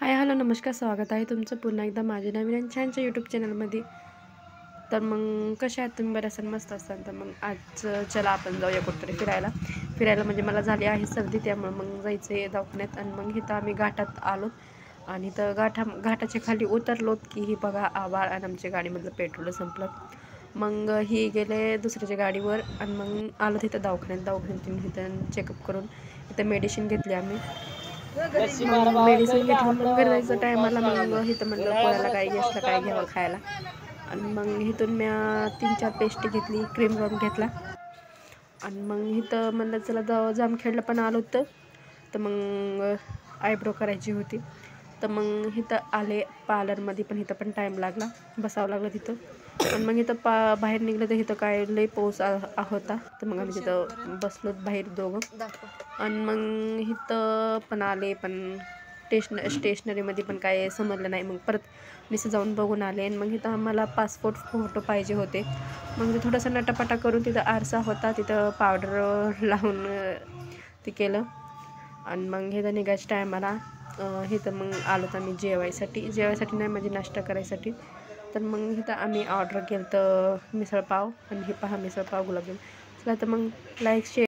Hi hello नमस्कार, स्वागत आहे तुमचं पुन्हा एकदा माझ्या नवीन आणि छानच्या यूट्यूब चॅनलमध्ये. तर मग कशा आहात तुम्ही? बऱ्याच मस्त असताल. तर मग आज चला आपण जाऊया कुठेतरी फिरायला म्हणजे मला झाली आहे सर्दी, त्यामुळे मग जायचं आहे दवाखान्यात. आणि मग इथं आम्ही घाटात आलो आणि तर घाटाच्या खाली उतरलोत की ही बघा आभाळ आणि आमच्या गाडीमधलं पेट्रोल संपलं. मग ही गेले दुसऱ्याच्या गाडीवर आणि मग आलो तिथं दवाखान्यात इथं चेकअप करून इथं मेडिसिन घेतली आम्ही. मग मेडिसिन घेतलं मग घरी जायचं टायमाला मग इथं म्हणलं पोळ्याला काय गॅसला काय घ्यावं खायला. आणि मग इथून मी 3-4 पेस्ट घेतली, क्रीम रोल घेतला. आणि मग इथं म्हणलं चला जामखेडला पण आलो होतं. तर मग आयब्रो करायची होती. तर मग इथं आले पार्लरमध्ये, पण इथं पण टाईम लागला, बसावं लागलं तिथं. आणि मग इथं बाहेर निघलं तर इथं काय लई पाऊस होता. तर मग आम्ही तिथं बसलो बाहेर दोघं. आणि मग इथं पण आले, पण स्टेशनरीमध्ये पण काय समजलं नाही. मग परत नुसतं जाऊन बघून आले. आणि मग इथं आम्हाला पासपोर्ट फोटो पाहिजे होते. मग ते थोडंसं नटापटा करून तिथं आरसा होता, तिथं पावडर लावून ते केलं. आणि मग इथं निघायच्या टायमाला इथं मग आलो तर आम्ही जेवायसाठी नाही म्हणजे नाश्ता करायसाठी. तर मग इथं आम्ही ऑर्डर केलं तर मिसळपाव, आणि हे पहा मिसळपाव गुलाबजाम. चला तर मग लाईक शेअर